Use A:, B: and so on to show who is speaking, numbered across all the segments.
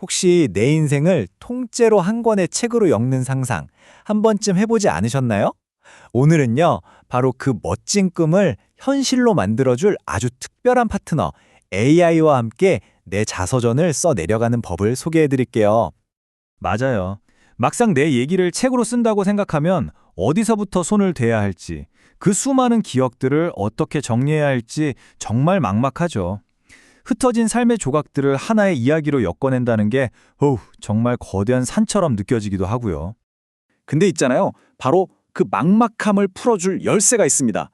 A: 혹시 내 인생을 통째로 한 권의 책으로 엮는 상상 한 번쯤 해보지 않으셨나요? 오늘은요, 바로 그 멋진 꿈을 현실로 만들어줄 아주 특별한 파트너 AI와 함께 내 자서전을 써 내려가는 법을 소개해드릴게요.
B: 맞아요. 막상 내 얘기를 책으로 쓴다고 생각하면 어디서부터 손을 대야 할지, 그 수많은 기억들을 어떻게 정리해야 할지 정말 막막하죠. 흩어진 삶의 조각들을 하나의 이야기로 엮어낸다는 게 정말 거대한 산처럼 느껴지기도 하고요.
C: 근데 있잖아요. 바로 그 막막함을 풀어줄 열쇠가 있습니다.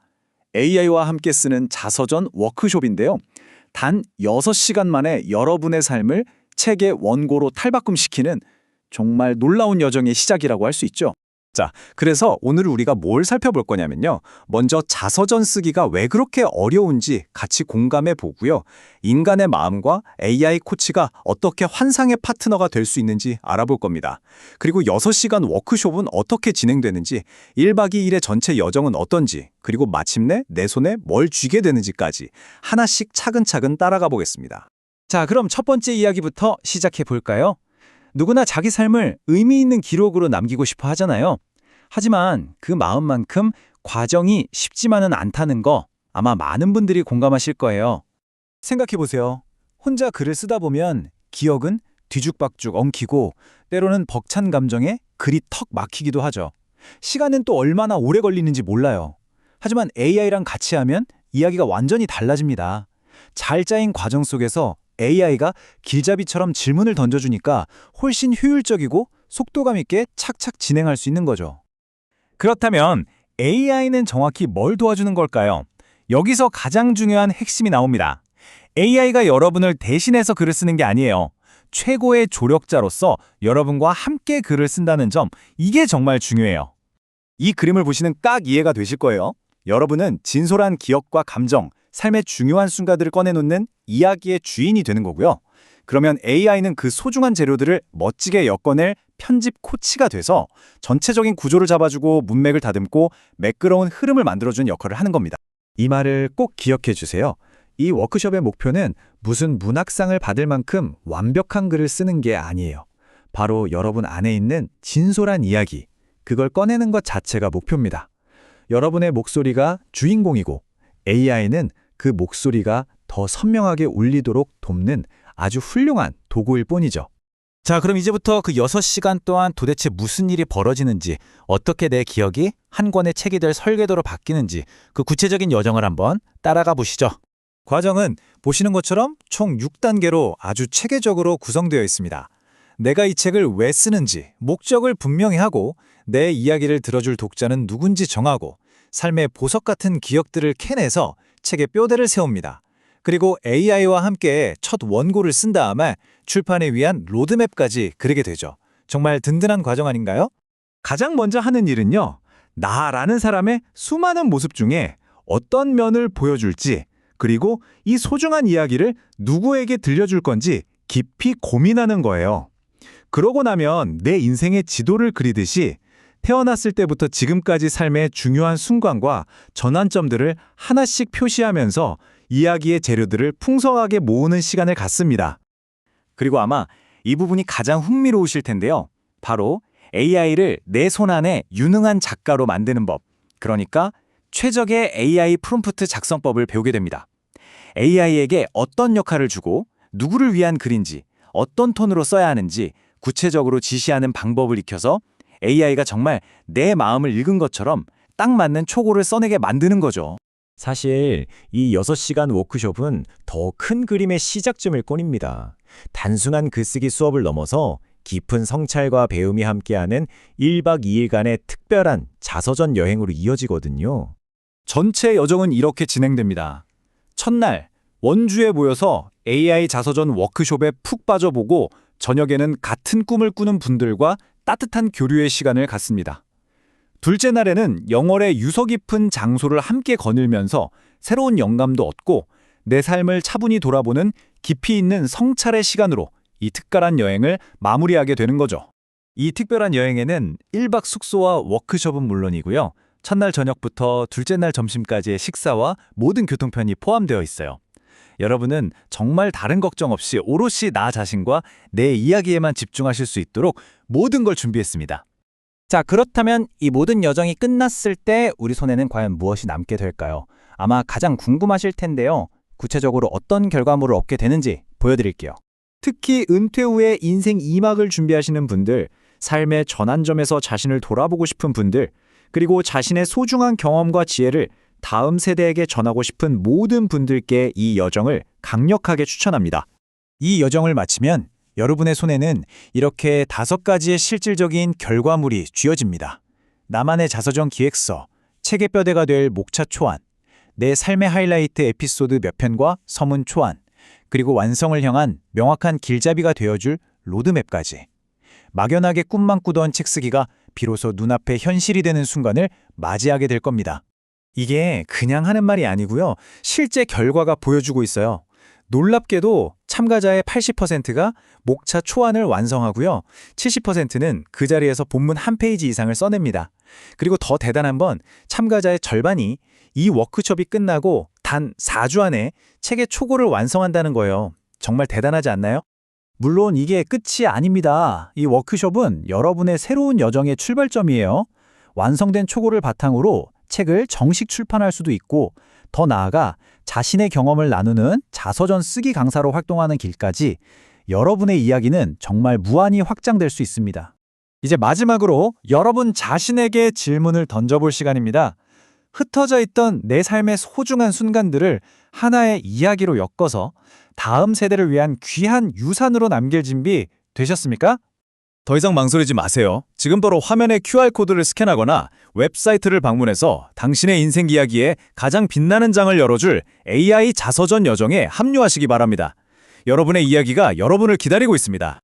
C: AI와 함께 쓰는 자서전 워크숍인데요. 단 6시간 만에 여러분의 삶을 책의 원고로 탈바꿈시키는 정말 놀라운 여정의 시작이라고 할 수 있죠. 자, 그래서 오늘 우리가 뭘 살펴볼 거냐면요. 먼저 자서전 쓰기가 왜 그렇게 어려운지 같이 공감해 보고요. 인간의 마음과 AI 코치가 어떻게 환상의 파트너가 될 수 있는지 알아볼 겁니다. 그리고 6시간 워크숍은 어떻게 진행되는지, 1박 2일의 전체 여정은 어떤지, 그리고 마침내 내 손에 뭘 쥐게 되는지까지 하나씩 차근차근 따라가 보겠습니다.
B: 자, 그럼 첫 번째 이야기부터 시작해 볼까요? 누구나 자기 삶을 의미 있는 기록으로 남기고 싶어 하잖아요. 하지만 그 마음만큼 과정이 쉽지만은 않다는 거 아마 많은 분들이 공감하실 거예요.
A: 생각해보세요. 혼자 글을 쓰다 보면 기억은 뒤죽박죽 엉키고 때로는 벅찬 감정에 글이 턱 막히기도 하죠. 시간은 또 얼마나 오래 걸리는지 몰라요. 하지만 AI랑 같이 하면 이야기가 완전히 달라집니다. 잘 짜인 과정 속에서 AI가 길잡이처럼 질문을 던져주니까 훨씬 효율적이고 속도감 있게 착착 진행할 수 있는 거죠.
B: 그렇다면 AI는 정확히 뭘 도와주는 걸까요? 여기서 가장 중요한 핵심이 나옵니다. AI가 여러분을 대신해서 글을 쓰는 게 아니에요. 최고의 조력자로서 여러분과 함께 글을 쓴다는 점, 이게 정말 중요해요.
A: 이 그림을 보시면 딱 이해가 되실 거예요. 여러분은 진솔한 기억과 감정, 삶의 중요한 순간들을 꺼내놓는 이야기의 주인이 되는 거고요. 그러면 AI는 그 소중한 재료들을 멋지게 엮어낼 편집 코치가 돼서 전체적인 구조를 잡아주고 문맥을 다듬고 매끄러운 흐름을 만들어주는 역할을 하는 겁니다. 이 말을 꼭 기억해 주세요. 이 워크숍의 목표는 무슨 문학상을 받을 만큼 완벽한 글을 쓰는 게 아니에요. 바로 여러분 안에 있는 진솔한 이야기, 그걸 꺼내는 것 자체가 목표입니다. 여러분의 목소리가 주인공이고 AI는 그 목소리가 더 선명하게 울리도록 돕는 아주 훌륭한 도구일 뿐이죠.
B: 자, 그럼 이제부터 그 6시간 동안 도대체 무슨 일이 벌어지는지, 어떻게 내 기억이 한 권의 책이 될 설계도로 바뀌는지, 그 구체적인 여정을 한번 따라가 보시죠.
A: 과정은 보시는 것처럼 총 6단계로 아주 체계적으로 구성되어 있습니다. 내가 이 책을 왜 쓰는지, 목적을 분명히 하고, 내 이야기를 들어줄 독자는 누군지 정하고, 삶의 보석 같은 기억들을 캐내서 책의 뼈대를 세웁니다. 그리고 AI와 함께 첫 원고를 쓴 다음에 출판을 위한 로드맵까지 그리게 되죠. 정말 든든한 과정 아닌가요?
B: 가장 먼저 하는 일은요, 나라는 사람의 수많은 모습 중에 어떤 면을 보여줄지, 그리고 이 소중한 이야기를 누구에게 들려줄 건지 깊이 고민하는 거예요. 그러고 나면 내 인생의 지도를 그리듯이 태어났을 때부터 지금까지 삶의 중요한 순간과 전환점들을 하나씩 표시하면서 이야기의 재료들을 풍성하게 모으는 시간을 갖습니다.
A: 그리고 아마 이 부분이 가장 흥미로우실 텐데요. 바로 AI를 내 손 안에 유능한 작가로 만드는 법, 그러니까 최적의 AI 프롬프트 작성법을 배우게 됩니다. AI에게 어떤 역할을 주고 누구를 위한 글인지, 어떤 톤으로 써야 하는지 구체적으로 지시하는 방법을 익혀서 AI가 정말 내 마음을 읽은 것처럼 딱 맞는 초고를 써내게 만드는 거죠.
D: 사실 이 6시간 워크숍은 더 큰 그림의 시작점일 뿐입니다. 단순한 글쓰기 수업을 넘어서 깊은 성찰과 배움이 함께하는 1박 2일간의 특별한 자서전 여행으로 이어지거든요.
A: 전체 여정은 이렇게 진행됩니다. 첫날, 원주에 모여서 AI 자서전 워크숍에 푹 빠져보고 저녁에는 같은 꿈을 꾸는 분들과 따뜻한 교류의 시간을 갖습니다. 둘째 날에는 영월의 유서 깊은 장소를 함께 거닐면서 새로운 영감도 얻고 내 삶을 차분히 돌아보는 깊이 있는 성찰의 시간으로 이 특별한 여행을 마무리하게 되는 거죠. 이 특별한 여행에는 1박 숙소와 워크숍은 물론이고요. 첫날 저녁부터 둘째 날 점심까지의 식사와 모든 교통편이 포함되어 있어요.
B: 여러분은 정말 다른 걱정 없이 오롯이 나 자신과 내 이야기에만 집중하실 수 있도록 모든 걸 준비했습니다.
A: 자, 그렇다면 이 모든 여정이 끝났을 때 우리 손에는 과연 무엇이 남게 될까요? 아마 가장 궁금하실 텐데요. 구체적으로 어떤 결과물을 얻게 되는지 보여드릴게요.
B: 특히 은퇴 후에 인생 2막을 준비하시는 분들, 삶의 전환점에서 자신을 돌아보고 싶은 분들, 그리고 자신의 소중한 경험과 지혜를 다음 세대에게 전하고 싶은 모든 분들께 이 여정을 강력하게 추천합니다.
A: 이 여정을 마치면 여러분의 손에는 이렇게 5가지의 실질적인 결과물이 쥐어집니다. 나만의 자서전 기획서, 책의 뼈대가 될 목차 초안, 내 삶의 하이라이트 에피소드 몇 편과 서문 초안, 그리고 완성을 향한 명확한 길잡이가 되어줄 로드맵까지. 막연하게 꿈만 꾸던 책 쓰기가 비로소 눈앞에 현실이 되는 순간을 맞이하게 될 겁니다. 이게 그냥 하는 말이 아니고요. 실제 결과가 보여주고 있어요. 놀랍게도 참가자의 80%가 목차 초안을 완성하고요. 70%는 그 자리에서 본문 한 페이지 이상을 써냅니다. 그리고 더 대단한 건 참가자의 절반이 이 워크숍이 끝나고 단 4주 안에 책의 초고를 완성한다는 거예요. 정말 대단하지 않나요? 물론 이게 끝이 아닙니다. 이 워크숍은 여러분의 새로운 여정의 출발점이에요. 완성된 초고를 바탕으로 책을 정식 출판할 수도 있고, 더 나아가 자신의 경험을 나누는 자서전 쓰기 강사로 활동하는 길까지 여러분의 이야기는 정말 무한히 확장될 수 있습니다. 이제 마지막으로 여러분 자신에게 질문을 던져볼 시간입니다. 흩어져 있던 내 삶의 소중한 순간들을 하나의 이야기로 엮어서 다음 세대를 위한 귀한 유산으로 남길 준비 되셨습니까?
B: 더 이상 망설이지 마세요. 지금 바로 화면의 QR코드를 스캔하거나 웹사이트를 방문해서 당신의 인생 이야기에 가장 빛나는 장을 열어줄 AI 자서전 여정에 합류하시기 바랍니다. 여러분의 이야기가 여러분을 기다리고 있습니다.